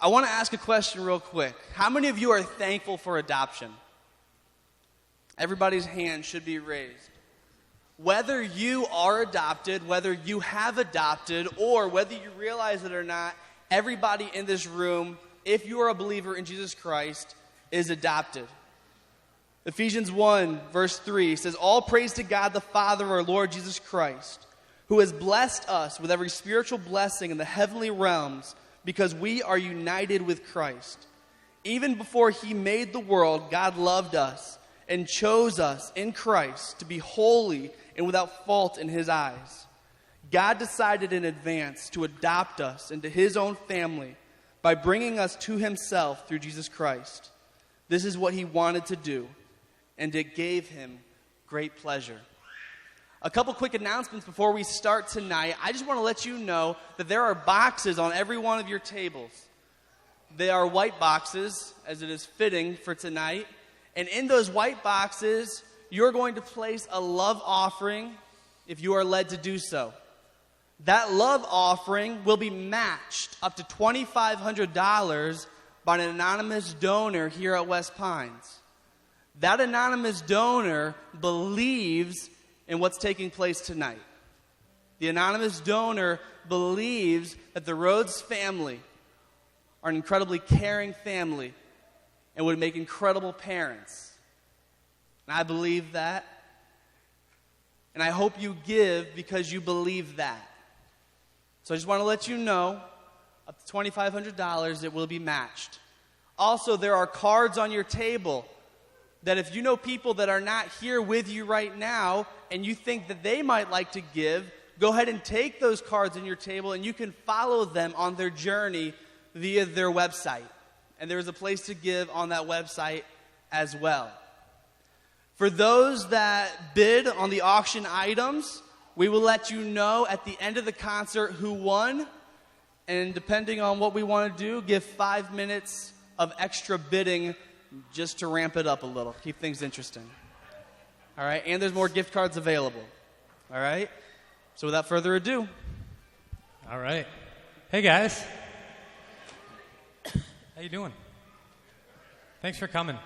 I want to ask a question real quick. How many of you are thankful for adoption? Everybody's hand should be raised. Whether you are adopted, whether you have adopted, or whether you realize it or not, everybody in this room, if you are a believer in Jesus Christ, is adopted. Ephesians 1, verse 3 says, "All praise to God the Father of our Lord Jesus Christ, who has blessed us with every spiritual blessing in the heavenly realms, because we are united with Christ. Even before he made the world, God loved us and chose us in Christ to be holy and without fault in his eyes. God decided in advance to adopt us into his own family by bringing us to himself through Jesus Christ. This is what he wanted to do, and it gave him great pleasure." A couple quick announcements before we start tonight. I just want to let you know that there are boxes on every one of your tables. They are white boxes, as it is fitting for tonight. And in those white boxes, you're going to place a love offering if you are led to do so. That love offering will be matched up to $2,500 by an anonymous donor here at West Pines. That anonymous donor believes in what's taking place tonight. The anonymous donor believes that the Rhodes family are an incredibly caring family and would make incredible parents. And I believe that. And I hope you give because you believe that. So I just want to let you know, up to $2,500, it will be matched. Also, there are cards on your table that if you know people that are not here with you right now and you think that they might like to give, go ahead and take those cards on your table and you can follow them on their journey via their website. And there is a place to give on that website as well. For those that bid on the auction items, we will let you know at the end of the concert who won. And depending on what we want to do, give 5 minutes of extra bidding just to ramp it up a little, keep things interesting. All right, and there's more gift cards available. All right, so without further ado. All right. Hey, guys. How you doing? Thanks for coming.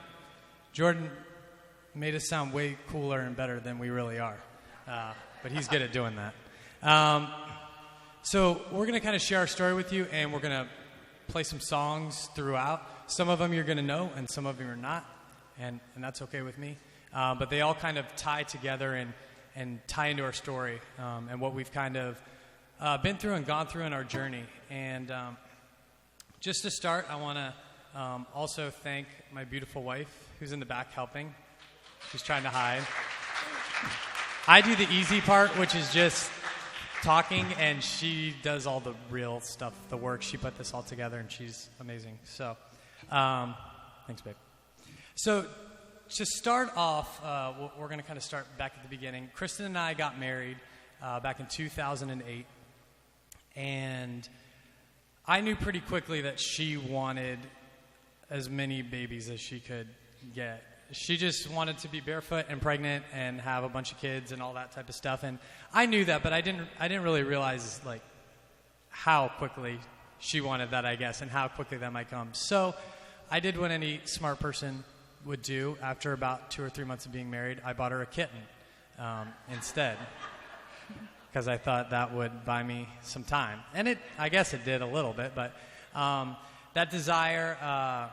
Jordan made us sound way cooler and better than we really are, but he's good at doing that. So we're going to kind of share our story with you, and we're going to play some songs throughout. Some of them you're going to know, and some of them you're not, and that's okay with me. But they all kind of tie together and tie into our story and what we've kind of been through and gone through in our journey. And just to start, I want to also thank my beautiful wife, who's in the back helping. She's trying to hide. I do the easy part, which is just talking, and she does all the real stuff, the work. She put this all together, and she's amazing. So, thanks, babe. So, to start off, we're going to kind of start back at the beginning. Kristen and I got married back in 2008, and I knew pretty quickly that she wanted as many babies as she could get. She just wanted to be barefoot and pregnant and have a bunch of kids and all that type of stuff. And I knew that, but I didn't really realize like how quickly she wanted that, I guess, and how quickly that might come. So I did what any smart person would do. After about 2 or 3 months of being married, I bought her a kitten instead, because I thought that would buy me some time. And I guess it did a little bit, but that desire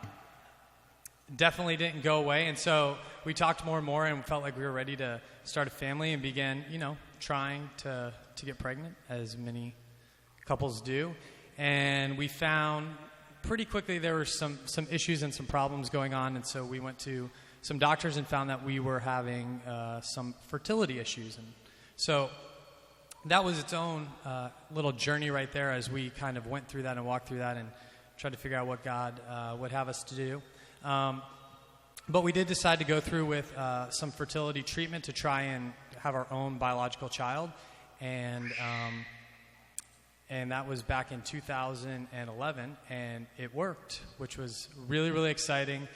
definitely didn't go away. And so we talked more and more and felt like we were ready to start a family and began, trying to get pregnant, as many couples do. And we found pretty quickly there were some issues and some problems going on. And so we went to some doctors and found that we were having some fertility issues. And so that was its own little journey right there as we kind of went through that and walked through that and tried to figure out what God would have us to do. But we did decide to go through with some fertility treatment to try and have our own biological child. And that was back in 2011, and it worked, which was really, really exciting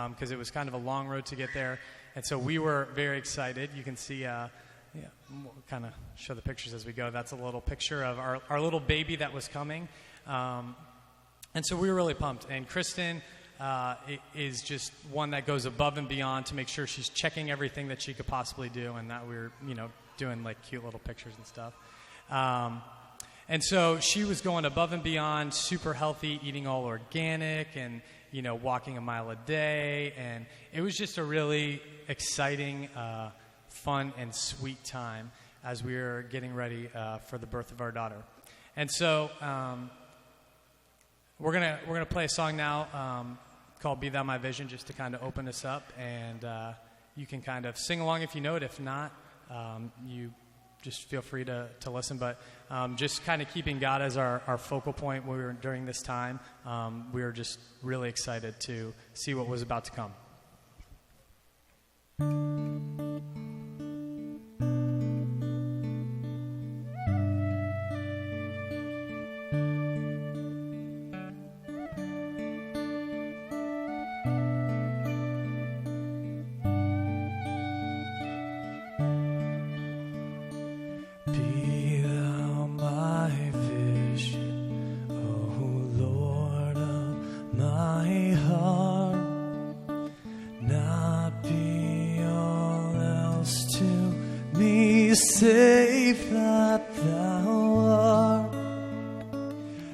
because it was kind of a long road to get there. And so we were very excited. You can see, we'll kind of show the pictures as we go. That's a little picture of our little baby that was coming. And so we were really pumped. And Kristen is just one that goes above and beyond to make sure she's checking everything that she could possibly do, and that we're, doing like cute little pictures and stuff. And so she was going above and beyond, super healthy, eating all organic, and walking a mile a day. And it was just a really exciting, fun, and sweet time as we were getting ready for the birth of our daughter. And so we're gonna play a song now called "Be Thou My Vision," just to kind of open us up, and you can kind of sing along if you know it. If not, you just feel free to listen. But just kind of keeping God as our focal point when we were during this time. We were just really excited to see what was about to come. Save that thou art,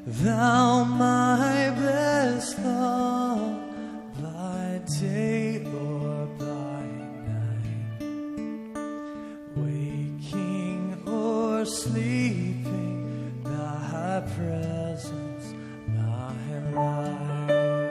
thou my best thought, by day or by night, waking or sleeping, thy presence, my life. My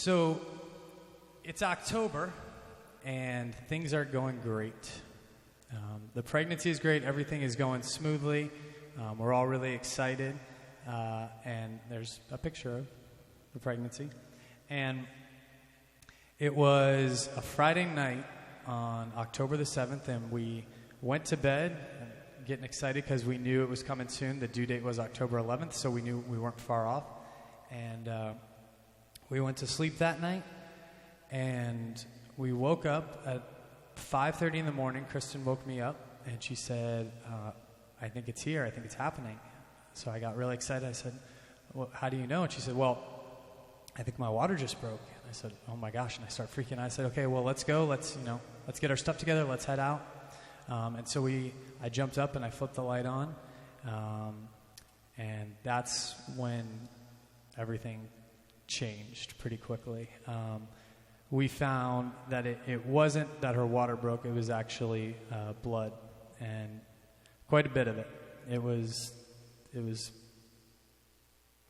So it's October, and things are going great. The pregnancy is great. Everything is going smoothly. We're all really excited. And there's a picture of the pregnancy. And it was a Friday night on October the 7th, and we went to bed, getting excited because we knew it was coming soon. The due date was October 11th, so we knew we weren't far off. And we went to sleep that night, and we woke up at 5:30 in the morning. Kristen woke me up, and she said, I think it's here. I think it's happening. So I got really excited. I said, well, how do you know? And she said, well, I think my water just broke. And I said, oh my gosh. And I started freaking out. I said, okay, well, let's go. Let's get our stuff together. Let's head out. And so I jumped up and I flipped the light on. And that's when everything changed pretty quickly. We found that it wasn't that her water broke. It was actually blood, and quite a bit of it. It was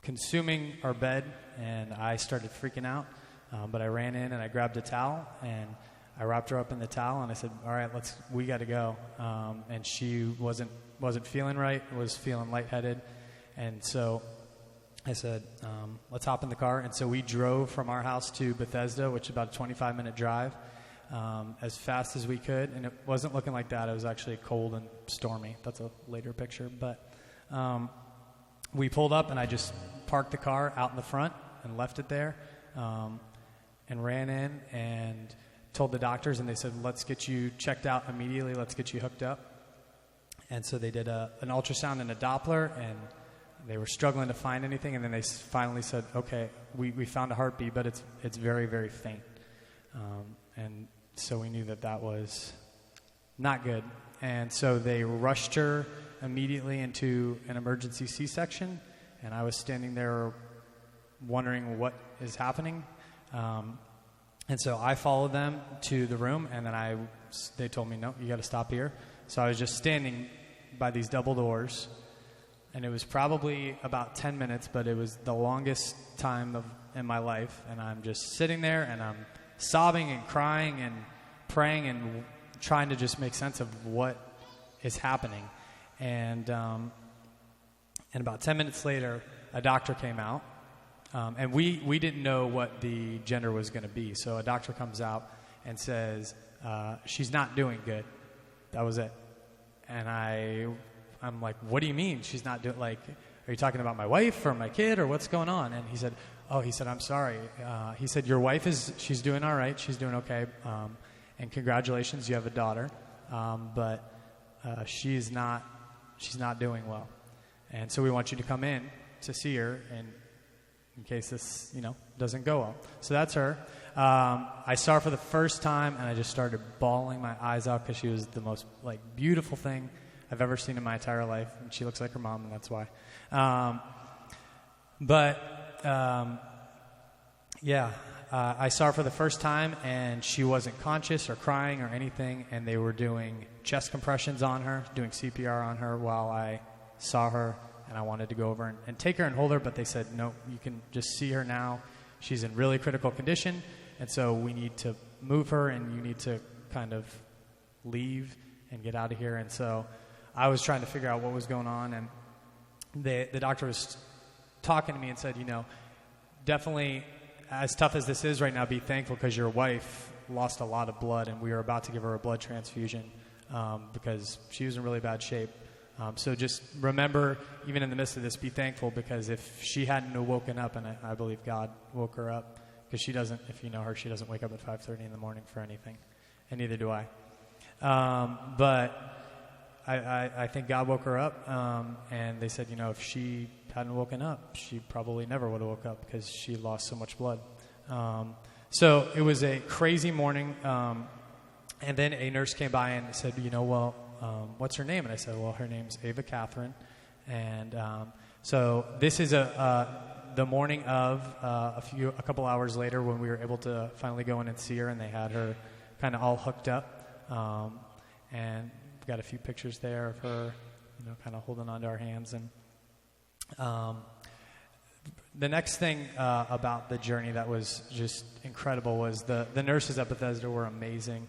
consuming our bed, and I started freaking out. But I ran in and I grabbed a towel and I wrapped her up in the towel, and I said, "All right, we got to go." And she wasn't feeling right. Was feeling lightheaded, and so I said, let's hop in the car. And so we drove from our house to Bethesda, which is about a 25-minute drive, as fast as we could. And it wasn't looking like that. It was actually cold and stormy. That's a later picture. But we pulled up, and I just parked the car out in the front and left it there, and ran in and told the doctors, and they said, let's get you checked out immediately. Let's get you hooked up. And so they did an ultrasound and a Doppler, and they were struggling to find anything, and then they finally said, okay, we found a heartbeat, but it's very, very faint. And so we knew that was not good. And so they rushed her immediately into an emergency C-section, and I was standing there wondering what is happening. And so I followed them to the room, and then they told me, no, you got to stop here. So I was just standing by these double doors, and it was probably about 10 minutes, but it was the longest time in my life. And I'm just sitting there, and I'm sobbing and crying and praying and trying to just make sense of what is happening. And about 10 minutes later, a doctor came out. And we didn't know what the gender was going to be. So a doctor comes out and says, she's not doing good. That was it. And I'm like, what do you mean she's not doing, are you talking about my wife or my kid or what's going on? And he said, I'm sorry. He said, your wife she's doing all right. She's doing okay. And congratulations, you have a daughter. But she's not doing well. And so we want you to come in to see her in case this, doesn't go well. So that's her. I saw her for the first time, and I just started bawling my eyes out because she was the most, beautiful thing I've ever seen in my entire life. And she looks like her mom, and that's why. I saw her for the first time, and she wasn't conscious or crying or anything, and they were doing chest compressions on her, doing CPR on her while I saw her. And I wanted to go over and take her and hold her, but they said, no, you can just see her now. She's in really critical condition, and so we need to move her, and you need to kind of leave and get out of here. And so I was trying to figure out what was going on, and the doctor was talking to me and said, definitely, as tough as this is right now, be thankful because your wife lost a lot of blood, and we were about to give her a blood transfusion because she was in really bad shape. So just remember, even in the midst of this, be thankful, because if she hadn't woken up, and I believe God woke her up, because she doesn't, if you know her, she doesn't wake up at 5:30 in the morning for anything, and neither do I. But I think God woke her up, and they said, if she hadn't woken up, she probably never would have woke up because she lost so much blood. So it was a crazy morning, and then a nurse came by and said, what's her name? And I said, well, her name's Ava Catherine. And so this is the morning of a couple hours later when we were able to finally go in and see her, and they had her kind of all hooked up. And we've got a few pictures there of her, kind of holding onto our hands. And the next thing about the journey that was just incredible was the nurses at Bethesda were amazing.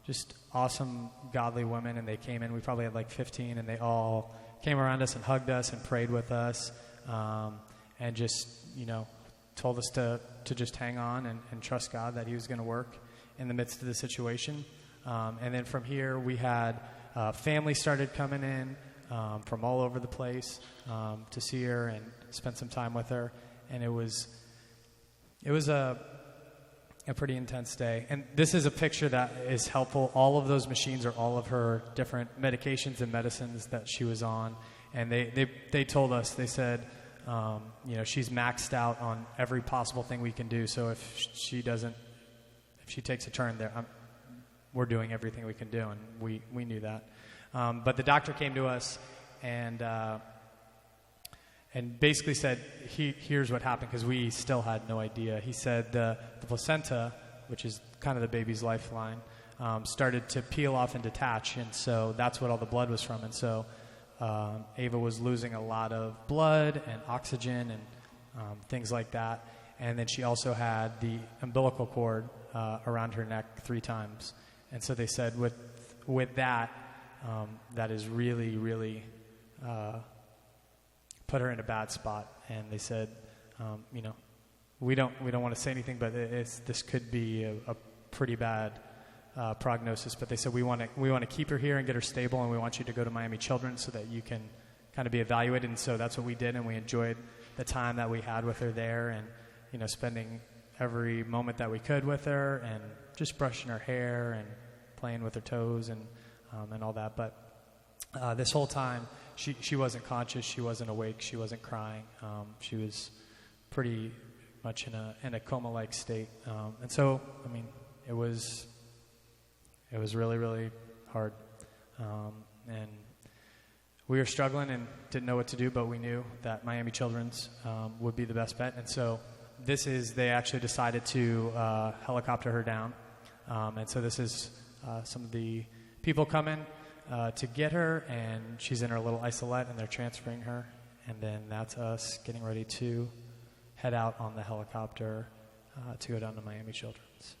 Just awesome, godly women, and they came in. We probably had like 15, and they all came around us and hugged us and prayed with us, and just, told us to just hang on and trust God that he was going to work in the midst of the situation. And then from here, we had family started coming in from all over the place to see her and spend some time with her. And it was a pretty intense day. And this is a picture that is helpful. All of those machines are all of her different medications and medicines that she was on. And they told us, they said, she's maxed out on every possible thing we can do. So if she takes a turn there, we're doing everything we can do. And we knew that. But the doctor came to us and basically said, here's what happened, because we still had no idea. He said the placenta, which is kind of the baby's lifeline, started to peel off and detach, and so that's what all the blood was from. And so Ava was losing a lot of blood and oxygen and things like that. And then she also had the umbilical cord around her neck 3 times. And so they said with that, that is really, really put her in a bad spot. And they said, we don't want to say anything, but this could be a pretty bad prognosis. But they said we want to keep her here and get her stable, and we want you to go to Miami Children's so that you can kind of be evaluated. And so that's what we did, and we enjoyed the time that we had with her there, and spending every moment that we could with her, and just brushing her hair and playing with her toes and all that. But this whole time, she wasn't conscious, she wasn't awake, she wasn't crying. She was pretty much in a coma-like state. And so, it was really, really hard. And we were struggling and didn't know what to do, but we knew that Miami Children's would be the best bet. And so they actually decided to helicopter her down. And so this is some of the people coming to get her, and she's in her little isolette, and they're transferring her. And then that's us getting ready to head out on the helicopter to go down to Miami Children's.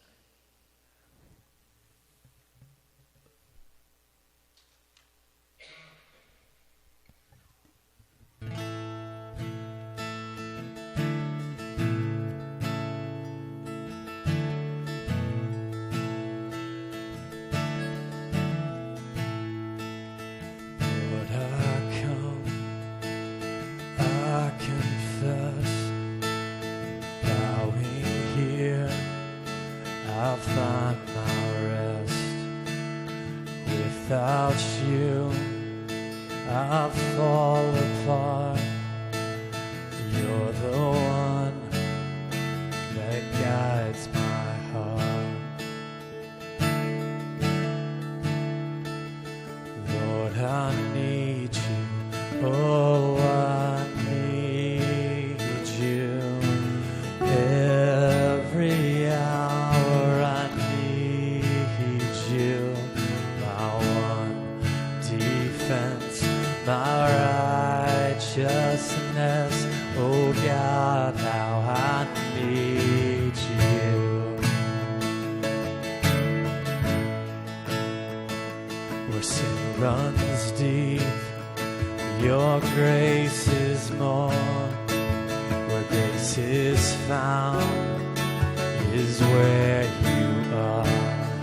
Without you, I fall apart. You're the one that guides my heart. Lord, I need you. Oh, I need you. Every hour I need you. My righteousness, oh God, how I need you. Where sin runs deep, your grace is more. Where grace is found is where you are.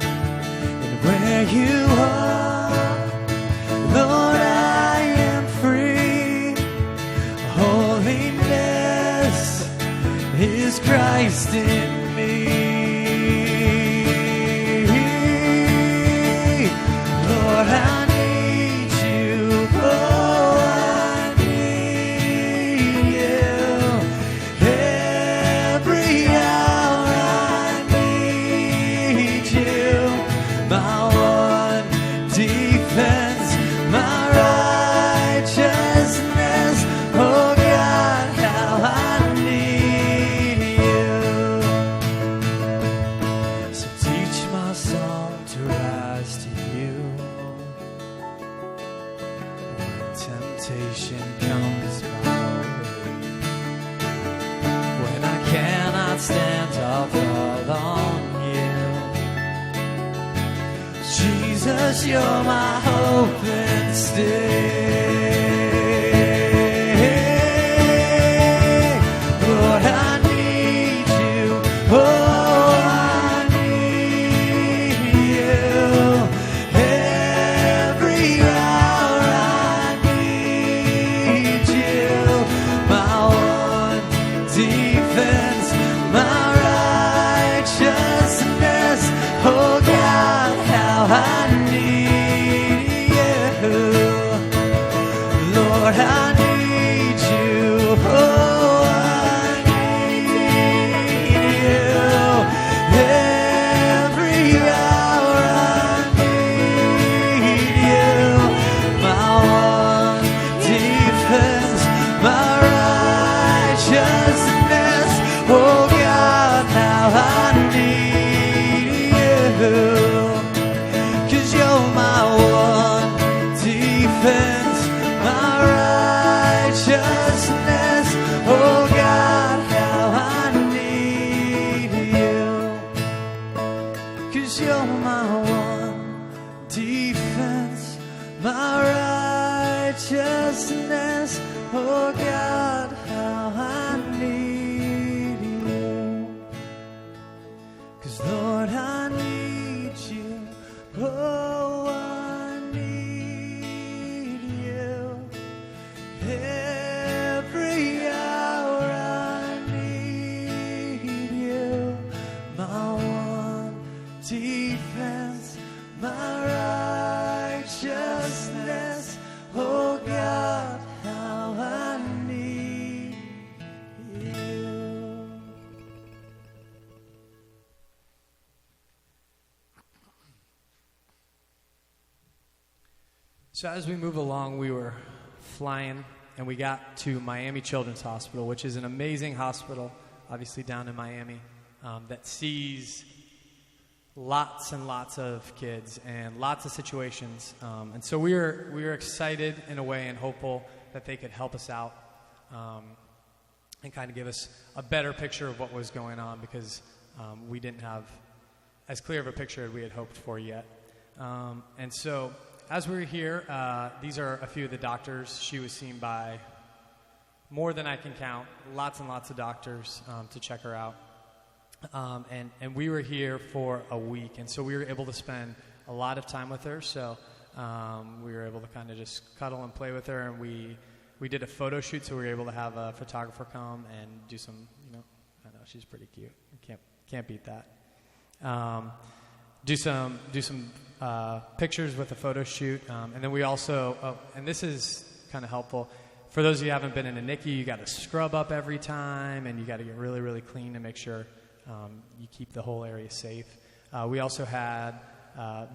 And where you are, Lord, I am free. Holiness is Christ in me. Lord, I need you. Oh, I need you. Every hour I need you. My one defense, my righteousness, oh God, how I need you. So teach my song to rise to you. When temptation comes my way, cannot stand, I'll fall on you. Jesus, you're my hope and stay. Lord, I need you. Oh, I need you. Every hour I need you. My one defense, my righteousness. Oh God, how I need you. Lord, I need you. Oh, I need you. Every hour I need you. My one defense, my righteousness. Oh God, how I need you. 'Cause you're my one defense, my righteousness. Oh God, how I need you. 'Cause you're my one defense, my righteousness. Oh God, how I need you. 'Cause Lord, I need you. Oh, I need you. Every hour I need you. My one defense, my righteousness. Oh God, how I need you. So as we move along, we were flying, and we got to Miami Children's Hospital, which is an amazing hospital, obviously down in Miami, that sees lots and lots of kids and lots of situations. And so we were excited in a way and hopeful that they could help us out and kind of give us a better picture of what was going on, because we didn't have as clear of a picture as we had hoped for yet. And so as we were here, these are a few of the doctors. She was seen by more than I can count, lots and lots of doctors to check her out. And we were here for a week, and so we were able to spend a lot of time with her. So we were able to kind of just cuddle and play with her, and we did a photo shoot, so we were able to have a photographer come and do some, I know she's pretty cute. Can't beat that. Do some pictures with a photo shoot, and then we also, and this is kind of helpful. For those of you who haven't been in a NICU, you got to scrub up every time, and you got to get really, really clean to make sure you keep the whole area safe. We also had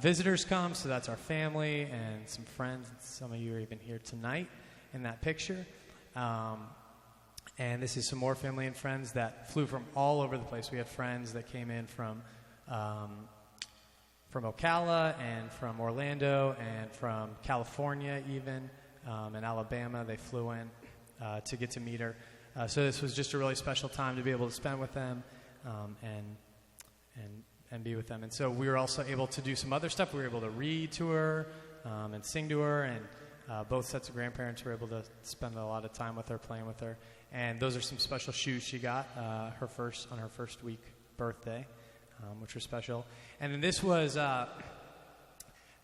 visitors come, so that's our family and some friends. Some of you are even here tonight in that picture. And this is some more family and friends that flew from all over the place. We had friends that came in from Ocala and from Orlando and from California even, and Alabama. They flew in to get to meet her. So this was just a really special time to be able to spend with them and be with them. And so we were also able to do some other stuff. We were able to read to her and sing to her, and both sets of grandparents were able to spend a lot of time with her, playing with her. And those are some special shoes she got on her first week birthday, which were special. And then this was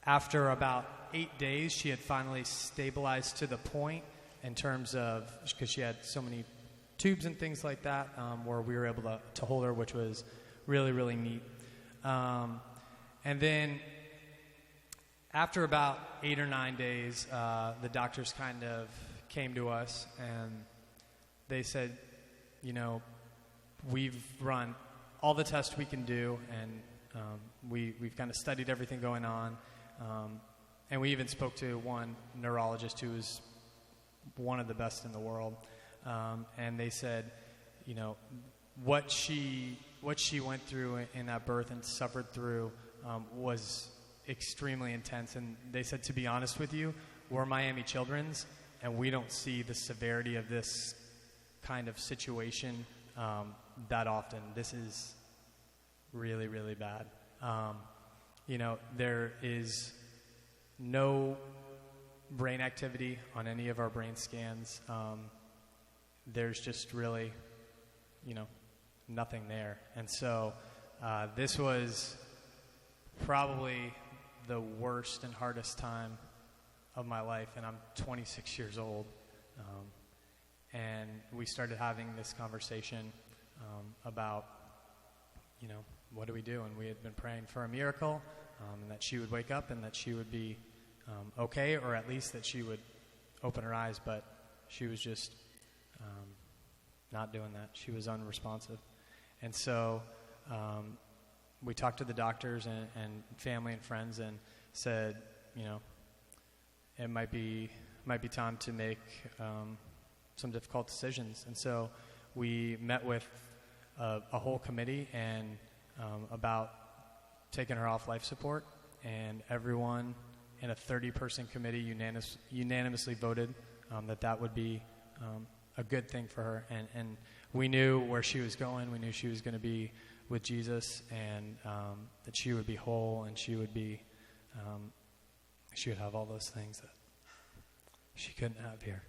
after about 8 days, she had finally stabilized to the point in terms of, because she had so many tubes and things like that, where we were able to hold her, which was really, really neat. And then after about 8 or 9 days, the doctors kind of came to us and they said, we've run all the tests we can do, and we've kind of studied everything going on. And we even spoke to one neurologist who was one of the best in the world. And they said, what she went through in that birth and suffered through was extremely intense. And they said, to be honest with you, we're Miami Children's, and we don't see the severity of this kind of situation that often. This is really, really bad. There is no brain activity on any of our brain scans. There's just really, nothing there. And so this was probably the worst and hardest time of my life, and I'm 26 years old. And we started having this conversation about, what do we do? And we had been praying for a miracle, and that she would wake up and that she would be okay, or at least that she would open her eyes, but she was just not doing that. She was unresponsive. And so we talked to the doctors and family and friends and said, it might be time to make some difficult decisions. And so we met with a whole committee and about taking her off life support, and everyone in a 30-person committee unanimously voted that would be a good thing for her. And we knew where she was going. We knew she was going to be with Jesus, and that she would be whole, and she would have all those things that she couldn't have here.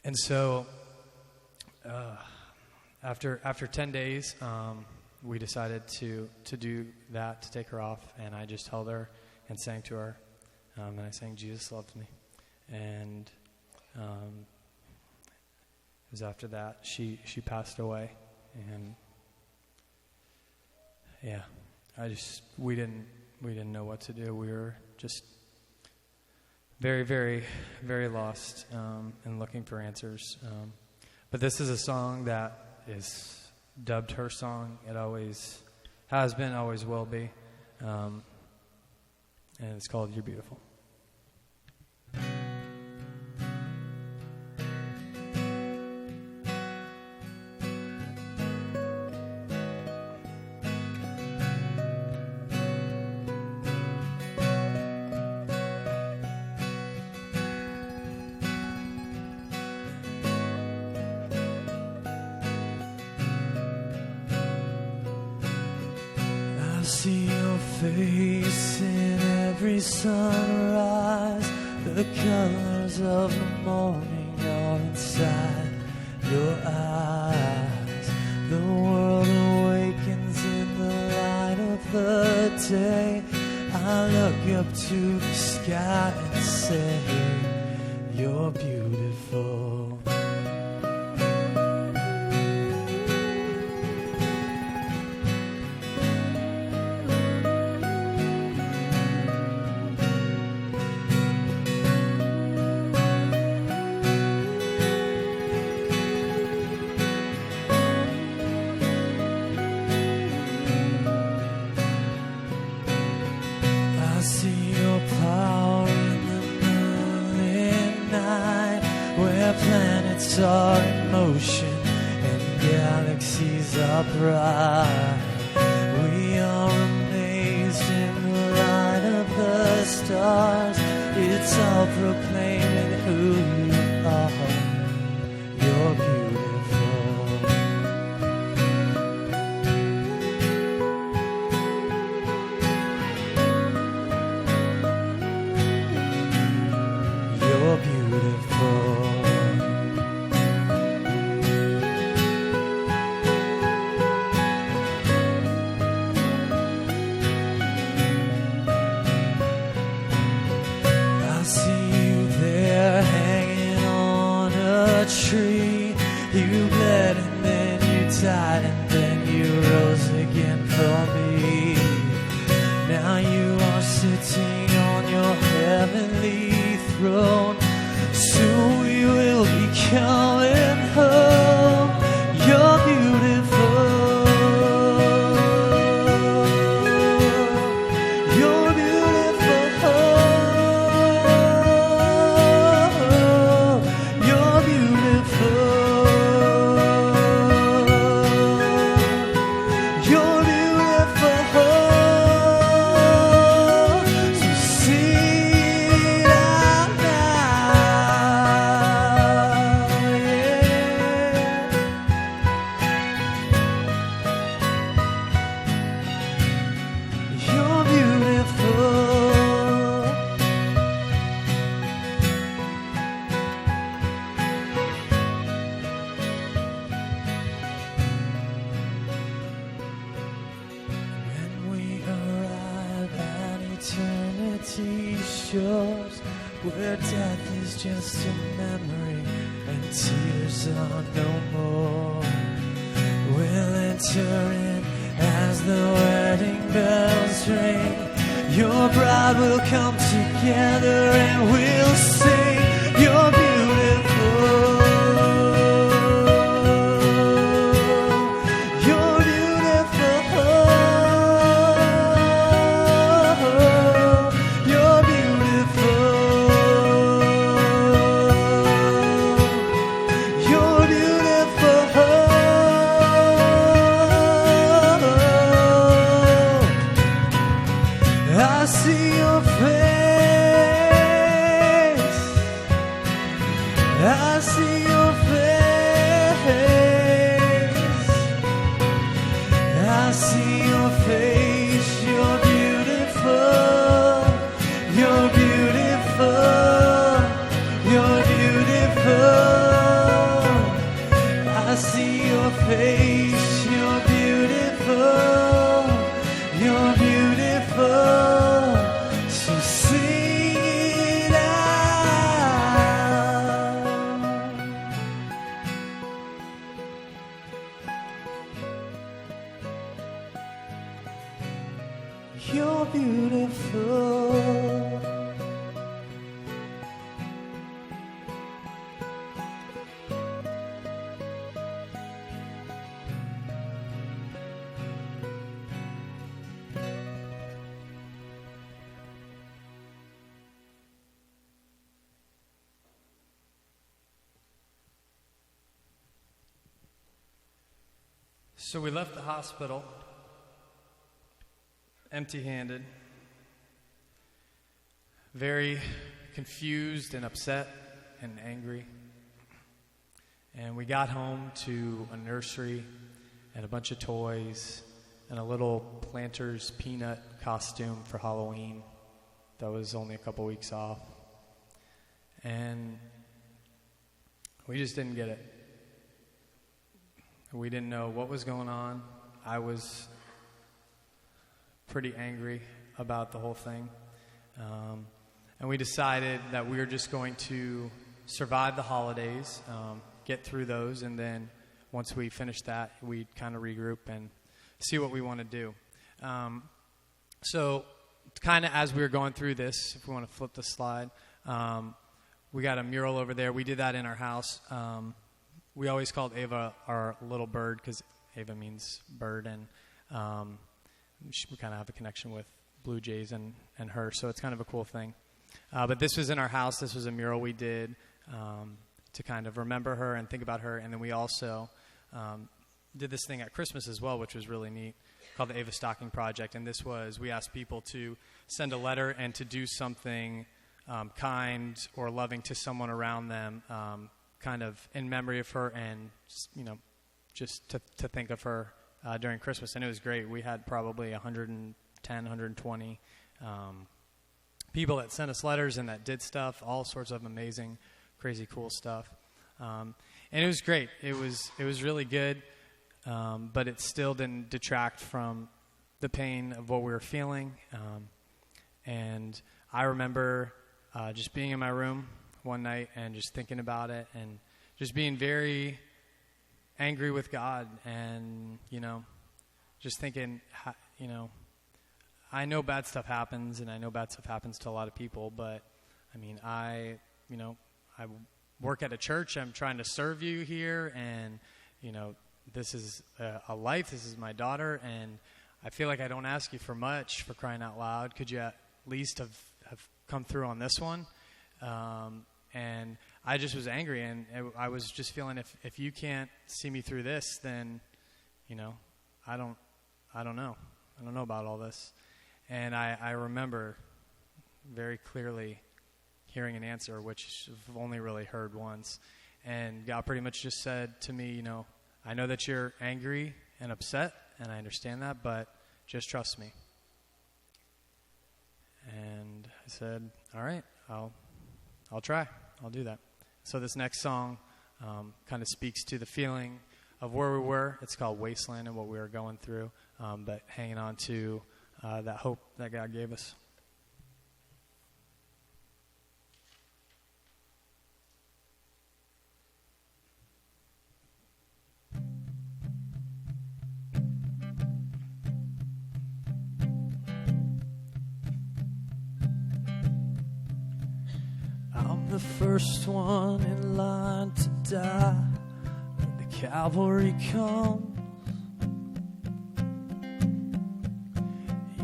And so after 10 days, we decided to do that, to take her off, and I just held her and sang to her, and I sang "Jesus Loves Me," and it was after that she passed away, and we didn't know what to do. We were just very, very, very lost and looking for answers. But this is a song that is dubbed her song. It always has been, always will be. And it's called "You're Beautiful." I see your face in every sunrise. The colors of the morning are inside your eyes. The world awakens in the light of the day. I look up to the sky and say, you're beautiful. I see your power in the moonlit night, where planets are in motion and galaxies are bright. We are amazed in the light of the stars. It's all proclaiming who you are. You're beautiful. You're beautiful. I see you there hanging on a tree. You bled and then you died and then you rose again for me. Now you are sitting on your heavenly throne. Soon we will be coming home. You're beautiful. You're beautiful. You're beautiful. You're beautiful. So sing it out now. Yeah. empty shores where death is just a memory and tears are no more. We'll enter in as the wedding bells ring. Your bride will come together and we'll sing. You're beautiful. You're beautiful. So we left the hospital empty-handed, very confused and upset and angry. And we got home to a nursery and a bunch of toys and a little Planters peanut costume for Halloween that was only a couple weeks off. And we just didn't get it. We didn't know what was going on. I was pretty angry about the whole thing. And we decided that we were just going to survive the holidays, get through those, and then once we finished that, we'd kind of regroup and see what we want to do. So kind of as we were going through this, if we want to flip the slide, we got a mural over there. We did that in our house. We always called Ava our little bird because Ava means bird, and we kind of have a connection with Blue Jays and her, so it's kind of a cool thing. But this was in our house. This was a mural we did to kind of remember her and think about her, and then we also did this thing at Christmas as well, which was really neat, called the Ava Stocking Project, and this was, we asked people to send a letter and to do something kind or loving to someone around them, kind of in memory of her and, just to think of her during Christmas. And it was great. We had probably 110, 120 people that sent us letters and that did stuff, all sorts of amazing, crazy, cool stuff. And it was great. It was really good, but it still didn't detract from the pain of what we were feeling. And I remember just being in my room one night and just thinking about it and just being very angry with God and, just thinking, I know bad stuff happens and I know bad stuff happens to a lot of people, but I work at a church. I'm trying to serve you here, and, this is a life. This is my daughter, and I feel like I don't ask you for much, for crying out loud. Could you at least have come through on this one? And I just was angry, and I was just feeling if you can't see me through this, then, I don't know. I don't know about all this. And I remember very clearly hearing an answer, which I've only really heard once. And God pretty much just said to me, I know that you're angry and upset, and I understand that, but just trust me. And I said, all right, I'll try. I'll do that. So this next song kind of speaks to the feeling of where we were. It's called Wasteland and what we were going through, but hanging on to that hope that God gave us. the first one in line to die when the cavalry comes.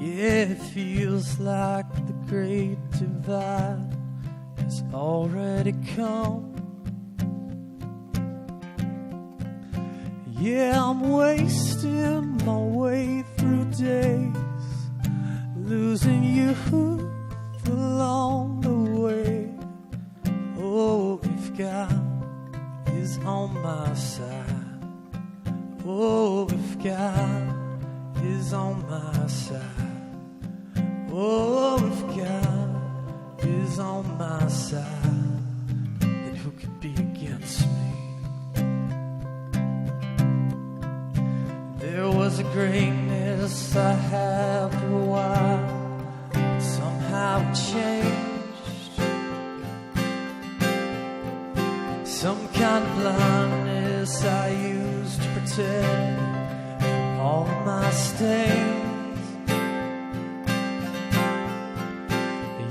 Yeah, it feels like the great divide has already come. Yeah, I'm wasting my way through days, losing youth along the way. Oh, if God is on my side, oh, if God is on my side, oh, if God is on my side, then who could be against me? There was a greatness I had for a while, but somehow it changed. Some kind of blindness I used to protect from all my stains.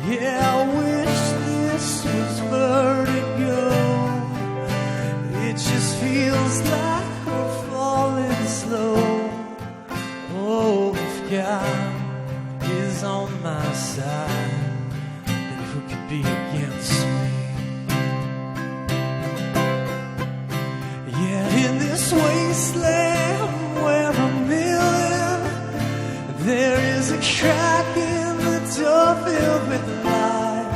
Yeah, I wish this was vertigo. It just feels like we're falling slow. Oh, if God is on my side, then who could be against me? Yeah, in this wasteland where I'm living, there is a crack in the door filled with light,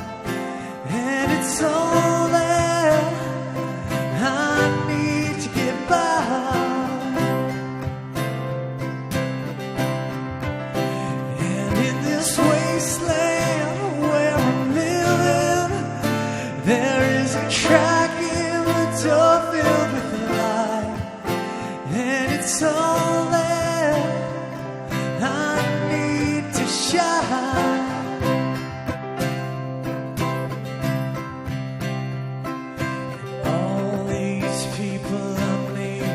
and it's all that I need to get by. And in this wasteland where I'm living, there is a crack in the door filled with light, and it's all that I need to shine. All these people I meet,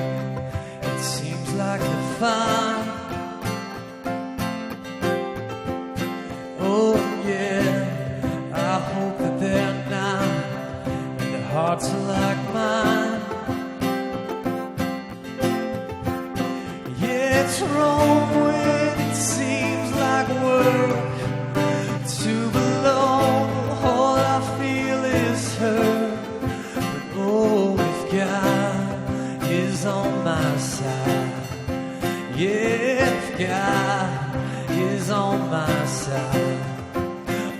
it seems like they're fine. Oh yeah, I hope that they're not, and their hearts are like mine. Yeah, it's wrong when it seems like work to belong. All I feel is hurt. But oh, if God is on my side, yeah, if God is on my side,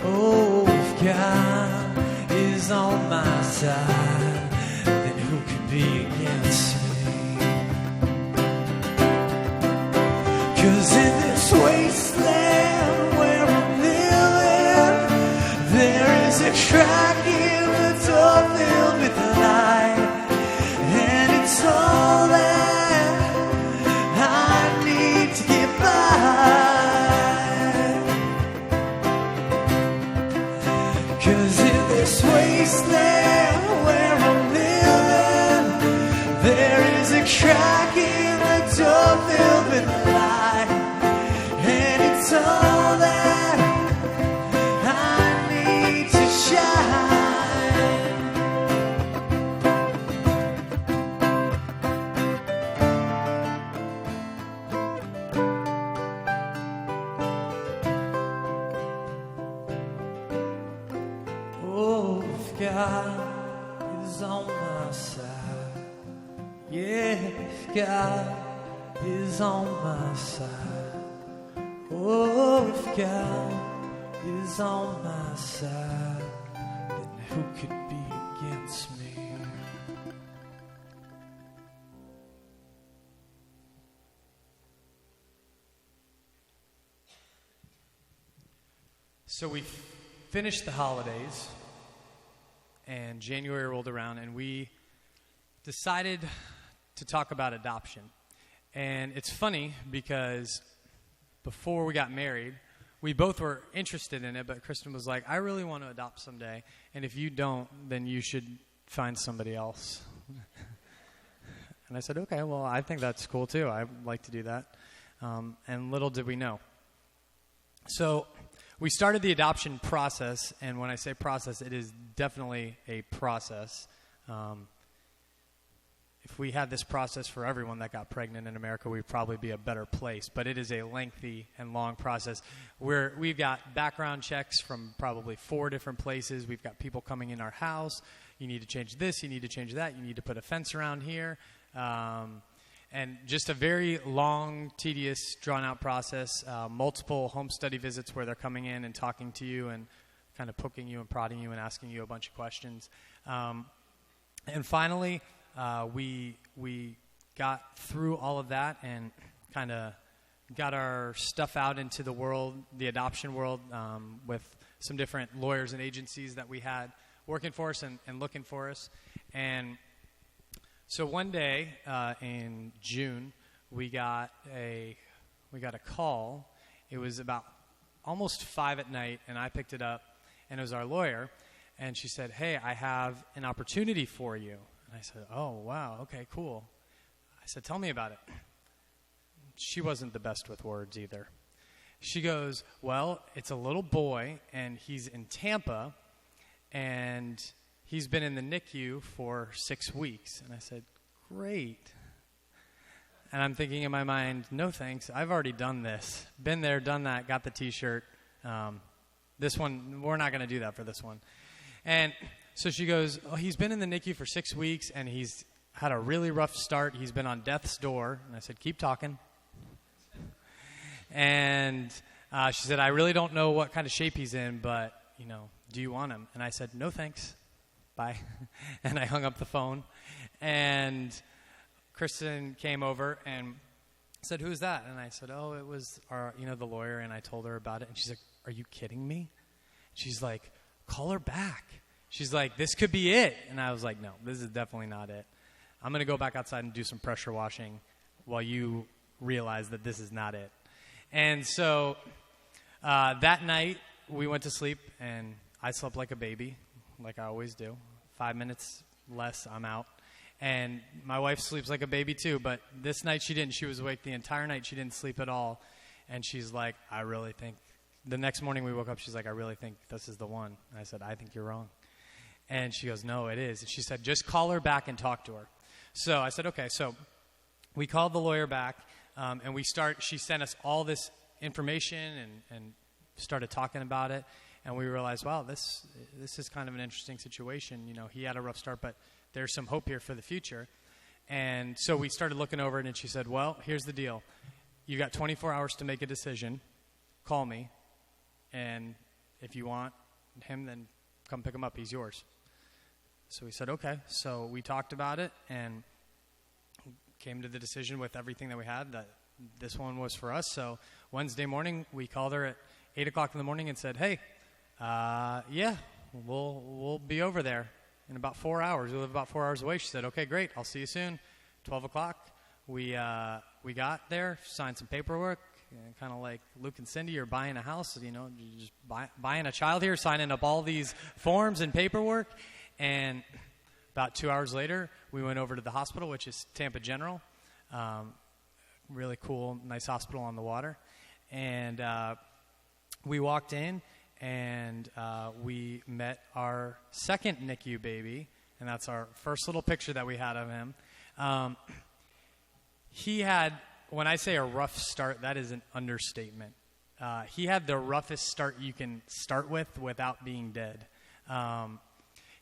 oh, if God is on my side, then who can be against me? 'Cause in this wasteland where I'm living, there is a crack in the door filled with light, and it's all that I need to get by. 'Cause in this wasteland where I'm living, there is a crack in the door filled with light, and it's all that I need to shine. Oh, if God is on my side, yeah, if God is on my side, oh, if God is on my side, then who could be against me? So we finished the holidays, and January rolled around, and we decided to talk about adoption. And it's funny because before we got married, we both were interested in it, but Kristen was like, I really want to adopt someday, and if you don't, then you should find somebody else. And I said, okay, well, I think that's cool too. I'd like to do that. And little did we know. So we started the adoption process, and when I say process, it is definitely a process. If we had this process for everyone that got pregnant in America, we'd probably be a better place. But it is a lengthy and long process. We've got background checks from probably 4 different places. We've got people coming in our house. You need to change this. You need to change that. You need to put a fence around here. And just a very long, tedious, drawn-out process. Multiple home study visits where they're coming in and talking to you and kind of poking you and prodding you and asking you a bunch of questions. And finally, we got through all of that and kind of got our stuff out into the world, the adoption world, with some different lawyers and agencies that we had working for us and looking for us. And so one day in June, we got a call. It was about almost 5 at night, and I picked it up, and it was our lawyer. And she said, "Hey, I have an opportunity for you." And I said, "Oh, wow, okay, cool." I said, "Tell me about it." She wasn't the best with words either. She goes, "Well, it's a little boy, and he's in Tampa, and he's been in the NICU for 6 weeks." And I said, "Great." And I'm thinking in my mind, no thanks. I've already done this. Been there, done that, got the T-shirt. This one, we're not going to do that for this one. And so she goes, "Oh, he's been in the NICU for 6 weeks, and he's had a really rough start. He's been on death's door." And I said, "Keep talking." And she said, "I really don't know what kind of shape he's in, but, do you want him?" And I said, "No, thanks. Bye." And I hung up the phone. And Kristen came over and said, "Who's that?" And I said, "Oh, it was our, the lawyer." And I told her about it. And she's like, "Are you kidding me?" She's like, "Call her back." She's like, "This could be it." And I was like, "No, this is definitely not it. I'm going to go back outside and do some pressure washing while you realize that this is not it." And so that night we went to sleep, and I slept like a baby, like I always do. 5 minutes less, I'm out. And my wife sleeps like a baby too, but this night she didn't. She was awake the entire night. She didn't sleep at all. And she's like, "I really think," the next morning we woke up, she's like, "I really think this is the one." And I said, "I think you're wrong." And she goes, "No, it is." And she said, "Just call her back and talk to her." So I said, "Okay." So we called the lawyer back, and she sent us all this information and started talking about it. And we realized, wow, this is kind of an interesting situation. He had a rough start, but there's some hope here for the future. And so we started looking over it, and she said, "Well, here's the deal. You got 24 hours to make a decision. Call me. And if you want him, then come pick him up. He's yours." So we said, okay. So we talked about it and came to the decision with everything that we had that this one was for us. So Wednesday morning, we called her at 8 o'clock in the morning and said, "Hey, yeah, we'll be over there in about 4 hours. We live about 4 hours away." She said, "Okay, great. I'll see you soon." 12 o'clock, we got there, signed some paperwork, kind of like Luke and Cindy are buying a house, you're just buying a child here, signing up all these forms and paperwork. And about 2 hours later, we went over to the hospital, which is Tampa General. Really cool, nice hospital on the water. And we walked in, and we met our second NICU baby, and that's our first little picture that we had of him. He had, when I say a rough start, that is an understatement. He had the roughest start you can start with without being dead.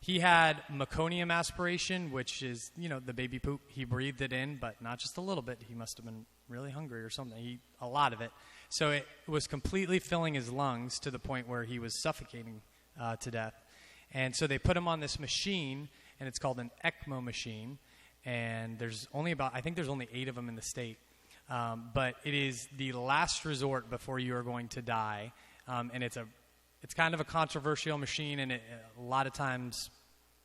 He had meconium aspiration, which is, the baby poop. He breathed it in, but not just a little bit. He must have been really hungry or something. A lot of it. So it was completely filling his lungs to the point where he was suffocating to death. And so they put him on this machine, and it's called an ECMO machine. And there's only 8 of them in the state. But it is the last resort before you are going to die. And it's kind of a controversial machine, and a lot of times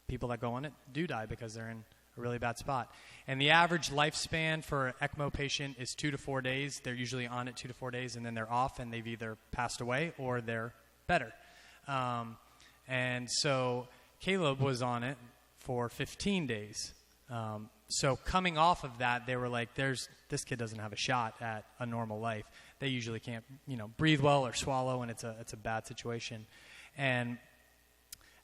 people that go on it do die because they're in a really bad spot. And the average lifespan for an ECMO patient is 2 to 4 days. They're usually on it 2 to 4 days, and then they're off, and they've either passed away or they're better. And so Caleb was on it for 15 days. So coming off of that, they were like, this kid doesn't have a shot at a normal life. they usually can't, breathe well or swallow, and it's a bad situation. And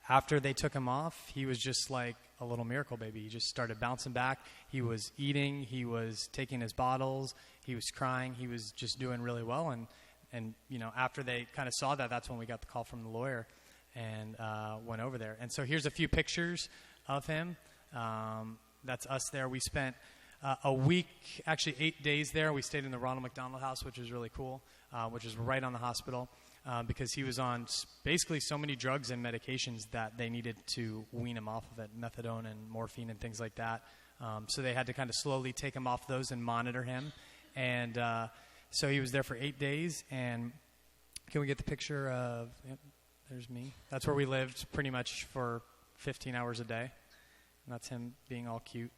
after they took him off, he was just like a little miracle baby. He just started bouncing back. He was eating. He was taking his bottles. He was crying. He was just doing really well. And after they kind of saw that, that's when we got the call from the lawyer and went over there. And so here's a few pictures of him. That's us there. We spent a week, actually 8 days there. We stayed in the Ronald McDonald House, which was really cool, which is right on the hospital. Because he was on basically so many drugs and medications that they needed to wean him off of it, methadone and morphine and things like that. So they had to kind of slowly take him off those and monitor him. And so he was there for 8 days. And can we get the picture of, yep, there's me. That's where we lived pretty much for 15 hours a day. And that's him being all cute.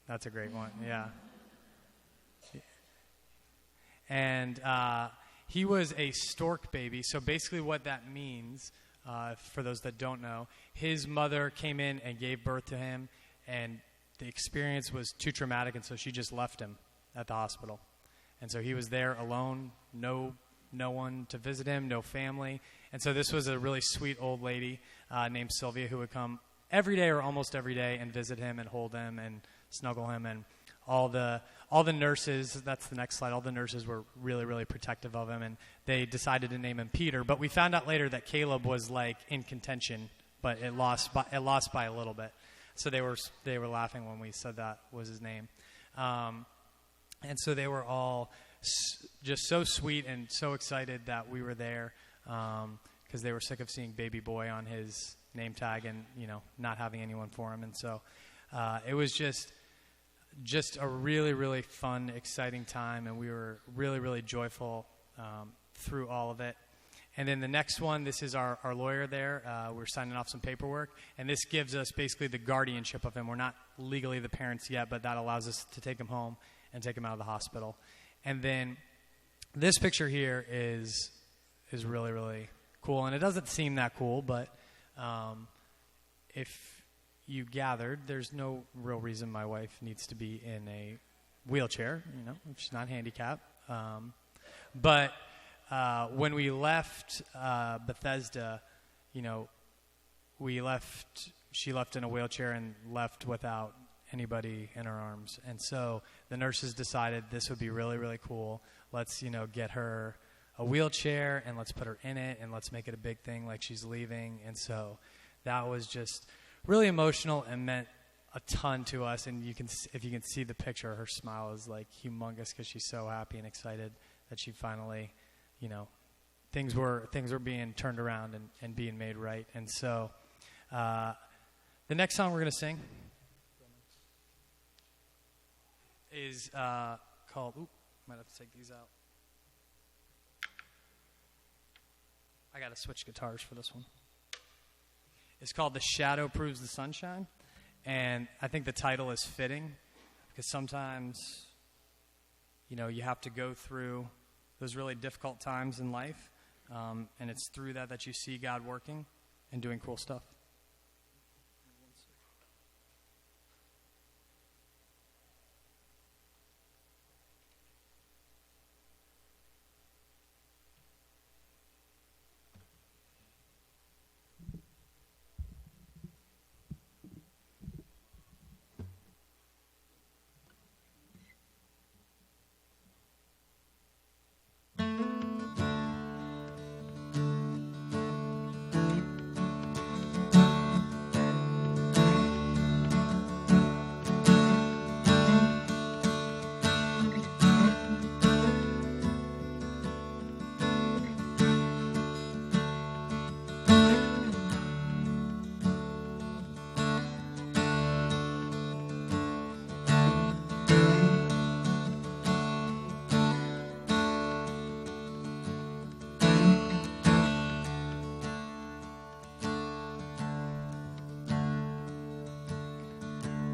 That's a great one, yeah. And he was a stork baby. So basically what that means, for those that don't know, his mother came in and gave birth to him, and the experience was too traumatic, and so she just left him at the hospital. And so he was there alone, no one to visit him, no family. And so this was a really sweet old lady named Sylvia who would come every day or almost every day and visit him and hold him and snuggle him. And all the nurses, that's the next slide, all the nurses were really, really protective of him, and they decided to name him Peter. But we found out later that Caleb was like in contention, but it lost by a little bit. So they were laughing when we said that was his name. And so they were all just so sweet and so excited that we were there, because they were sick of seeing baby boy on his name tag and, not having anyone for him. And so it was just a really, really fun, exciting time, and we were really, really joyful through all of it. And then the next one, this is our lawyer there. We're signing off some paperwork, and this gives us basically the guardianship of him. We're not legally the parents yet, but that allows us to take him home and take him out of the hospital. And then this picture here is really, really cool, and it doesn't seem that cool, but if you gathered, there's no real reason my wife needs to be in a wheelchair, she's not handicapped. But when we left Bethesda, she left in a wheelchair and left without anybody in her arms. And so the nurses decided this would be really, really cool. Let's, get her a wheelchair and let's put her in it and let's make it a big thing like she's leaving. And so that was just really emotional and meant a ton to us. And if you can see the picture, her smile is like humongous because she's so happy and excited that she finally, things were being turned around and being made right. And so the next song we're going to sing is called, might have to take these out. I got to switch guitars for this one. It's called The Shadow Proves the Sunshine, and I think the title is fitting because sometimes, you have to go through those really difficult times in life, and it's through that you see God working and doing cool stuff.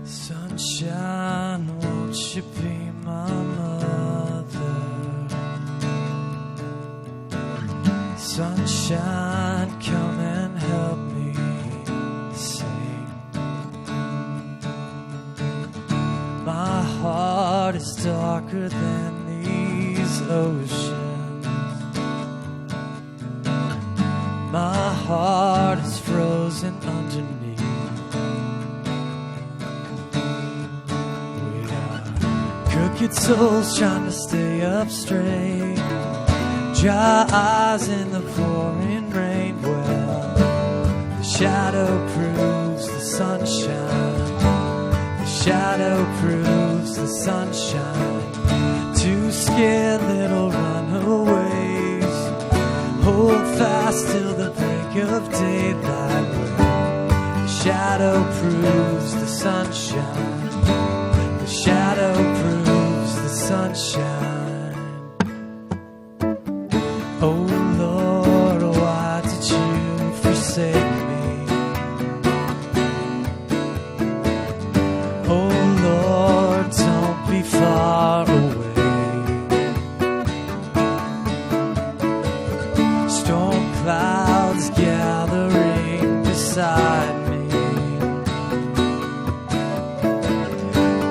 Sunshine, won't you be my mother? Sunshine, come and help me sing. My heart is darker than the oceans. My heart is frozen underneath. We are crooked souls trying to stay up straight. Dry eyes in the pouring rain. Well, the shadow proves the sunshine. The shadow proves the sunshine. Two scared little runaways hold fast till the break of daylight. The shadow proves the sunshine. The shadow proves the sunshine. Oh Lord, why did you forsake me? Oh Lord, don't be far away. Storm clouds gathering beside me.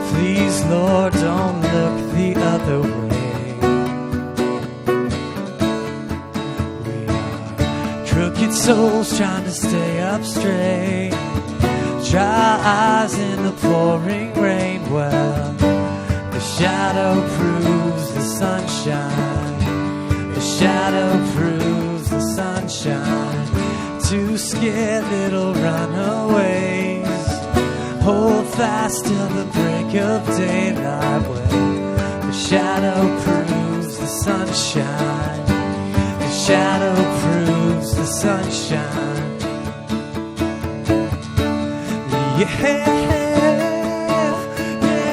Please, Lord, don't look the other way. Crooked souls trying to stay up straight. Dry eyes in the pouring rain. Well, the shadow proves the sunshine. The shadow proves the sunshine. Two scared little runaways hold fast till the break of daylight. Well, the shadow proves the sunshine. The shadow proves the sunshine. Yeah, yeah,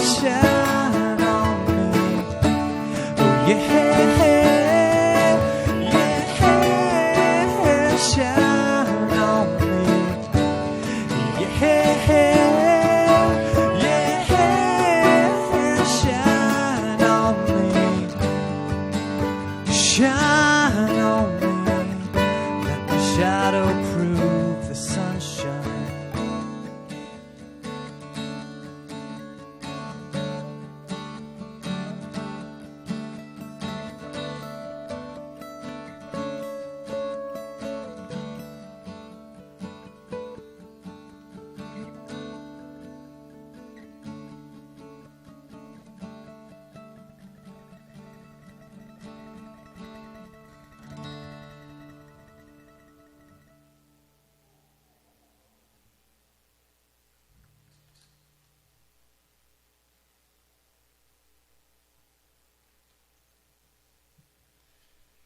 shine on me. Oh yeah, yeah, shine on me. Yeah, yeah, shine on me. Shine on me. Let the shadow prove the sunshine.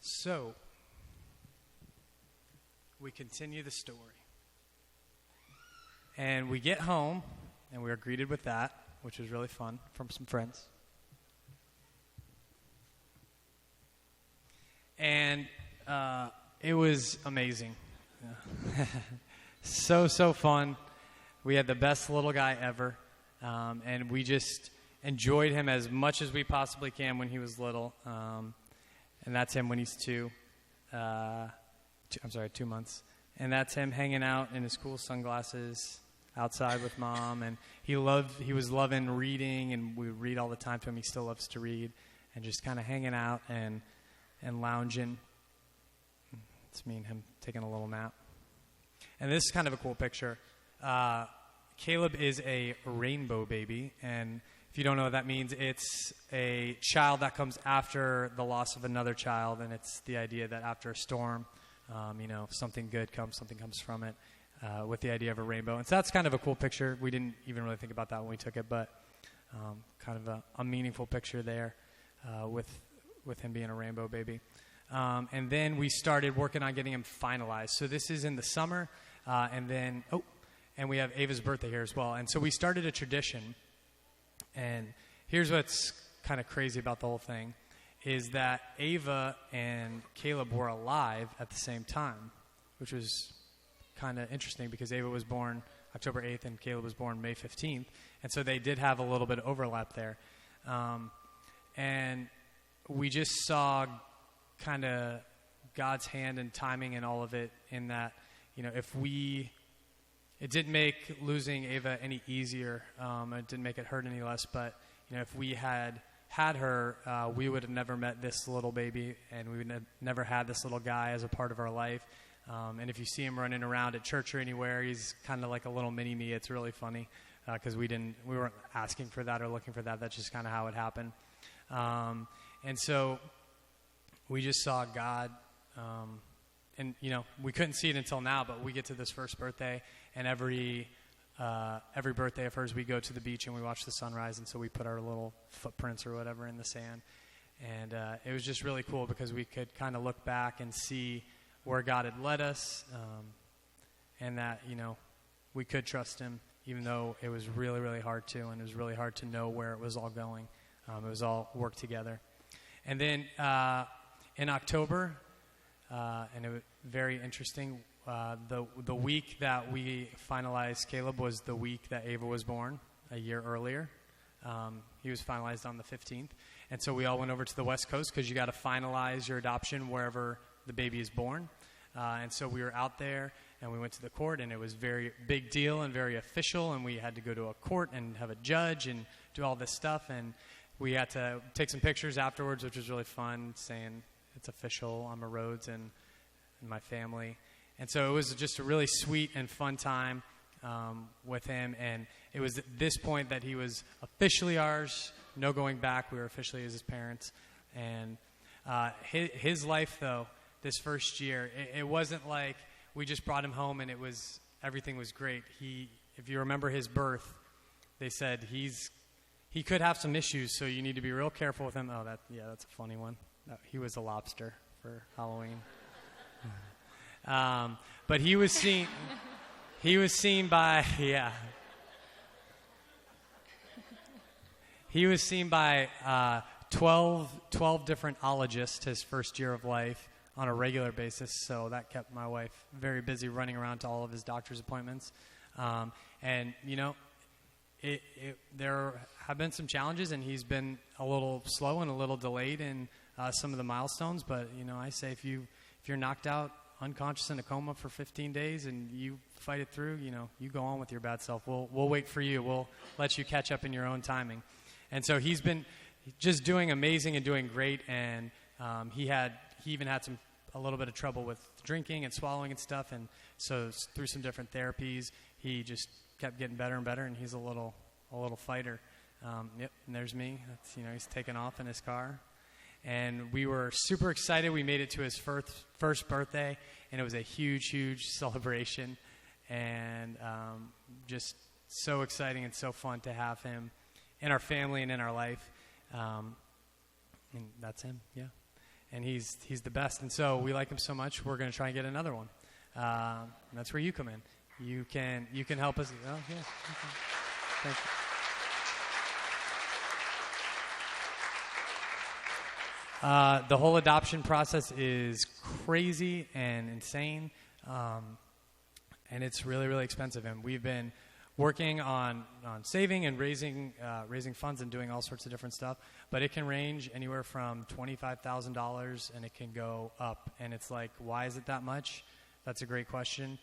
So, we continue the story. And we get home, and we are greeted with that, which was really fun, from some friends. And it was amazing. So fun. We had the best little guy ever. And we just enjoyed him as much as we possibly can when he was little. And that's him when he's 2 months. And that's him hanging out in his cool sunglasses outside with Mom. And he was loving reading, and we would read all the time to him. He still loves to read. And just kind of hanging out and lounging. It's me and him taking a little nap. And this is kind of a cool picture. Caleb is a rainbow baby, and if you don't know what that means, it's a child that comes after the loss of another child, and it's the idea that after a storm, something good comes, something comes from it, with the idea of a rainbow. And so that's kind of a cool picture. We didn't even really think about that when we took it, but kind of a meaningful picture there with him being a rainbow baby. And then we started working on getting him finalized. So this is in the summer, and we have Ava's birthday here as well. And so we started a tradition. And here's what's kind of crazy about the whole thing, is that Ava and Caleb were alive at the same time, which was kind of interesting because Ava was born October 8th and Caleb was born May 15th. And so they did have a little bit of overlap there. And we just saw kind of God's hand and timing and all of it in that, it didn't make losing Ava any easier. It didn't make it hurt any less. But, if we had had her, we would have never met this little baby, and we would have never had this little guy as a part of our life. And if you see him running around at church or anywhere, he's kind of like a little mini me. It's really funny because we weren't asking for that or looking for that. That's just kind of how it happened. And so we just saw God, and we couldn't see it until now, but we get to this first birthday, and every birthday of hers, we go to the beach and we watch the sunrise, and so we put our little footprints or whatever in the sand. And it was just really cool because we could kind of look back and see where God had led us, and that, we could trust him, even though it was really, really hard to, and it was really hard to know where it was all going. It was all worked together. And then in October, and it was very interesting, the week that we finalized Caleb was the week that Ava was born, a year earlier. He was finalized on the 15th. And so we all went over to the West Coast because you got to finalize your adoption wherever the baby is born. And so we were out there, and we went to the court, and it was very big deal and very official, and we had to go to a court and have a judge and do all this stuff. And we had to take some pictures afterwards, which was really fun, saying it's official, I'm a Rhodes and my family. And so it was just a really sweet and fun time with him. And it was at this point that he was officially ours, no going back. We were officially his parents. And his life, though, this first year, it wasn't like we just brought him home and everything was great. If you remember his birth, they said he could have some issues, so you need to be real careful with him. Oh, that's a funny one. No, he was a lobster for Halloween. But he was seen by 12 different ologists his first year of life on a regular basis, so that kept my wife very busy running around to all of his doctor's appointments. And there have been some challenges, and he's been a little slow and a little delayed in some of the milestones. But I say if you're knocked out, unconscious in a coma for 15 days, and you fight it through, you go on with your bad self. We'll wait for you. We'll let you catch up in your own timing. And so he's been just doing amazing and doing great. And he even had a little bit of trouble with drinking and swallowing and stuff. And so through some different therapies, he just kept getting better and better. And he's a little fighter. Yep. And there's me. That's, he's taking off in his car. And we were super excited. We made it to his first birthday, and it was a huge, huge celebration, and just so exciting and so fun to have him in our family and in our life. And that's him, yeah. And he's the best, and so we like him so much. We're going to try and get another one. And that's where you come in. You can help us. Oh, yeah. Okay. Thank you. The whole adoption process is crazy and insane, and it's really, really expensive. And we've been working on saving and raising funds and doing all sorts of different stuff. But it can range anywhere from $25,000, and it can go up. And it's like, why is it that much? That's a great question.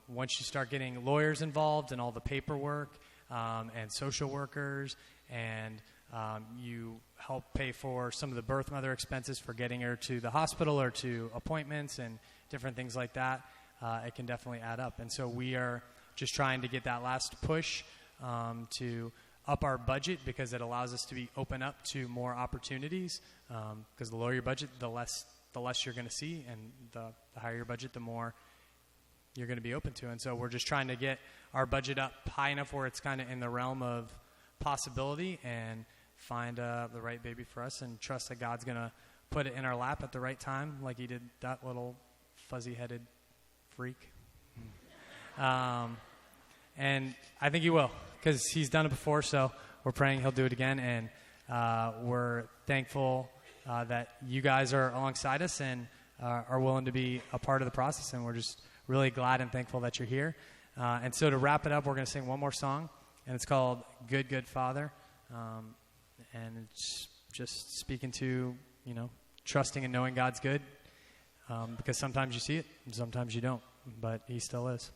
Once you start getting lawyers involved and all the paperwork and social workers, and you help pay for some of the birth mother expenses for getting her to the hospital or to appointments and different things like that, it can definitely add up. And so we are just trying to get that last push to up our budget, because it allows us to be open up to more opportunities, because the lower your budget, the less you're going to see, and the higher your budget, the more you're going to be open to. And so we're just trying to get our budget up high enough where it's kind of in the realm of possibility, and find the right baby for us, and trust that God's going to put it in our lap at the right time, like he did that little fuzzy-headed freak. And I think he will, because he's done it before, so we're praying he'll do it again. And we're thankful that you guys are alongside us and are willing to be a part of the process, and we're just really glad and thankful that you're here. And so to wrap it up, we're going to sing one more song, and it's called Good, Good Father. And it's just speaking to, trusting and knowing God's good, because sometimes you see it and sometimes you don't, but he still is.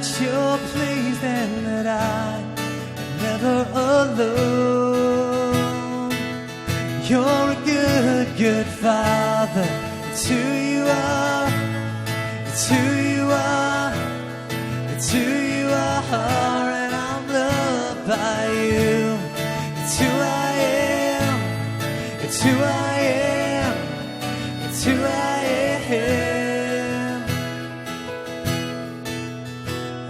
that you're pleased and that I am never alone. You're a good, good Father. It's who you are. It's who you are. It's who you are, and I'm loved by you. It's who I am. It's who I am. It's who I am.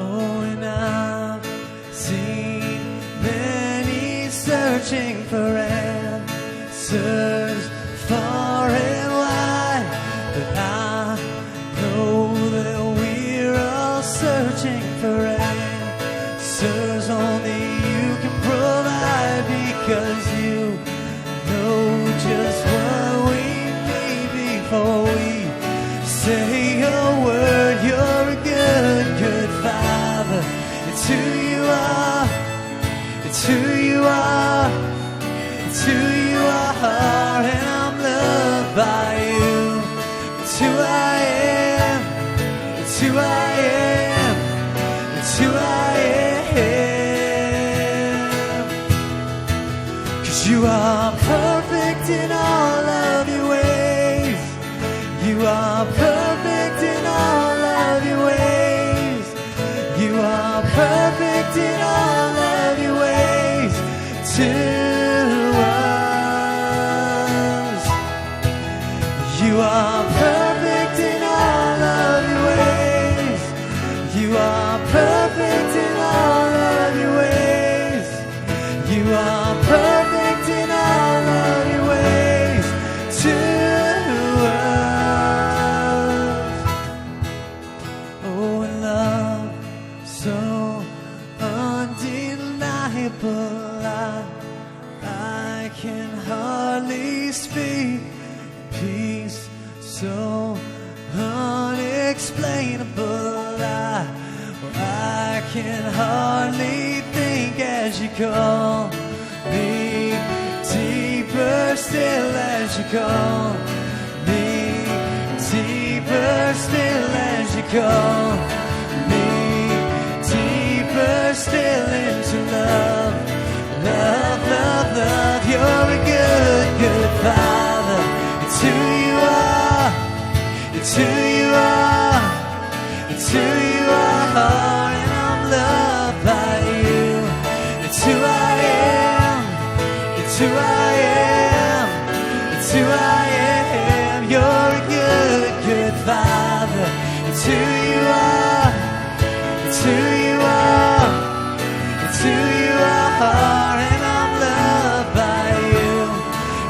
Oh, and I've seen many searching for answers far and wide, but I know that we're all searching for answers only you can provide, because you know just what we need before we say a word. You're a good, good Father. It's who you are. It's who you are. It's who you are, and I'm loved by you. It's who I am. It's who I am. It's who I am. 'Cause you are perfect in all of your ways. You are perfect in all of your ways. You are perfect in all of your ways to us. You are perfect in all of your ways. You are perfect in all of your ways. You are perfect in all of your ways to us. Oh, and love so undeniable, I can hardly speak. Peace so unexplainable, I can hardly think as you call me deeper still, as you call me deeper still, as you call me deeper still into love, love, love, love. You're a good, good Father. It's who you are. It's who you are. It's who you are, and I'm loved by you. It's who I am. It's who I am. It's who I am. You're a good, good Father. It's who you are. It's who you are. It's who you are, and I'm loved by you.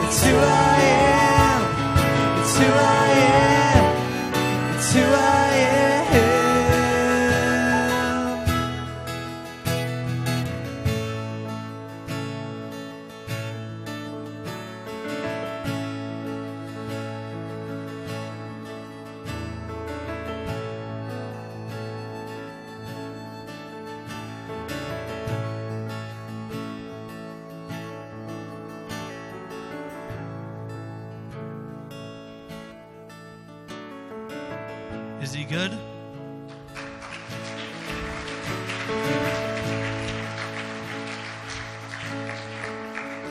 It's who I am. It's who I am. It's who I am. Is he good?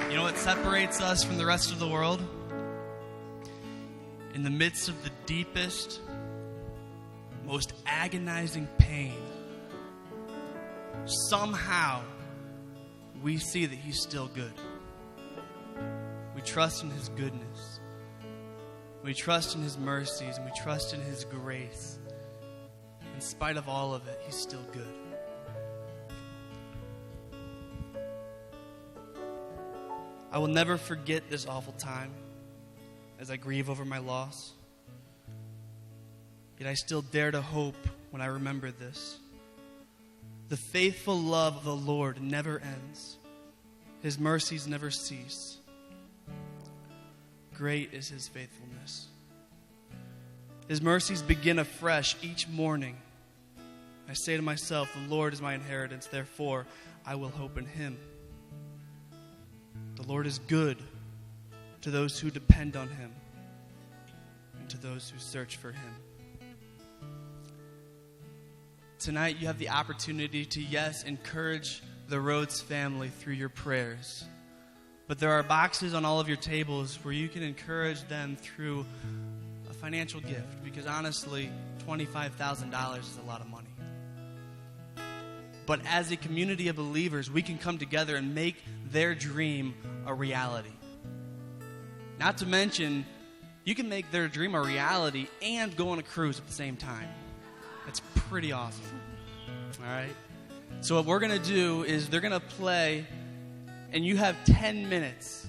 You know what separates us from the rest of the world? In the midst of the deepest, most agonizing pain, somehow we see that he's still good. We trust in his goodness. We trust in his mercies, and we trust in his grace. In spite of all of it, he's still good. I will never forget this awful time as I grieve over my loss. Yet I still dare to hope when I remember this. The faithful love of the Lord never ends. His mercies never cease. Great is his faithfulness. His mercies begin afresh each morning. I say to myself, the Lord is my inheritance, therefore I will hope in him. The Lord is good to those who depend on him and to those who search for him. tonight you have the opportunity to, yes, encourage the Rhodes family through your prayers. But there are boxes on all of your tables where you can encourage them through a financial gift. Because honestly, $25,000 is a lot of money. But as a community of believers, we can come together and make their dream a reality. Not to mention, you can make their dream a reality and go on a cruise at the same time. That's pretty awesome. All right? So what we're going to do is they're going to play, and you have 10 minutes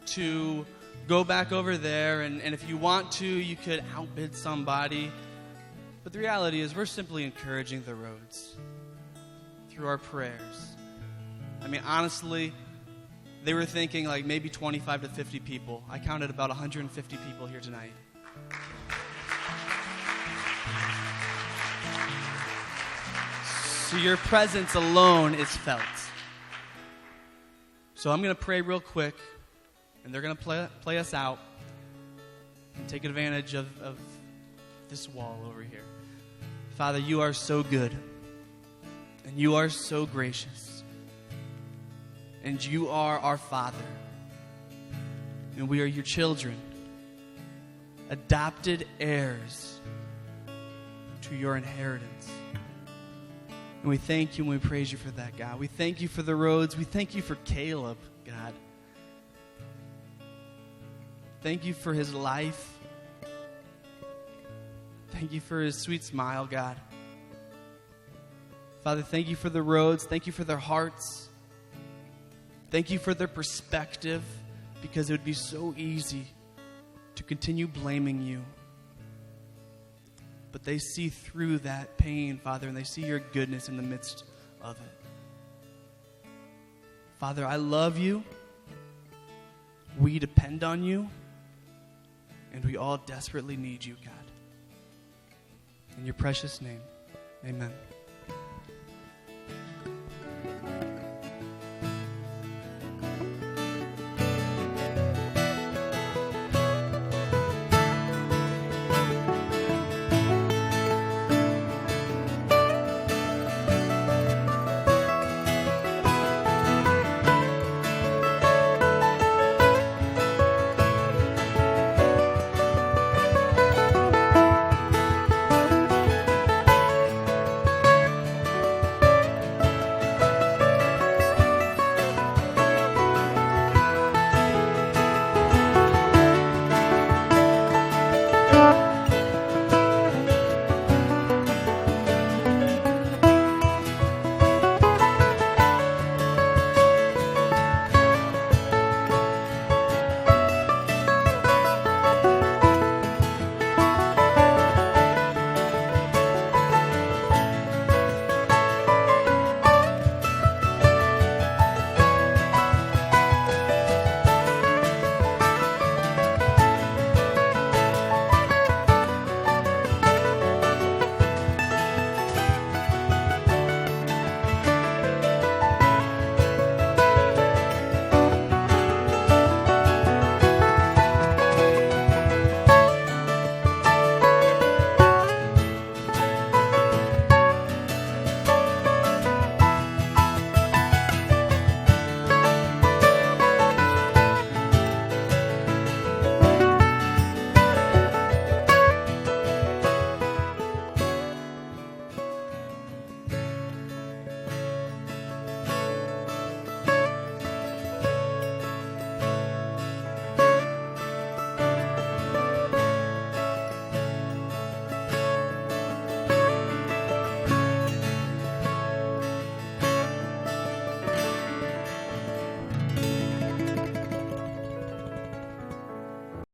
to go back over there, and if you want to, you could outbid somebody. But the reality is we're simply encouraging the Rhodes through our prayers. I mean, honestly, they were thinking like maybe 25 to 50 people. I counted about 150 people here tonight. So your presence alone is felt. So I'm going to pray real quick, and they're going to play us out and take advantage of this wall over here. Father, you are so good, and you are so gracious, and you are our Father, and we are your children, adopted heirs to your inheritance. And we thank you and we praise you for that, God. We thank you for the Rhodes. We thank you for Caleb, God. Thank you for his life. Thank you for his sweet smile, God. Father, thank you for the Rhodes. Thank you for their hearts. Thank you for their perspective, because it would be so easy to continue blaming you. But they see through that pain, Father, and they see your goodness in the midst of it. Father, I love you. We depend on you. And we all desperately need you, God. In your precious name, amen.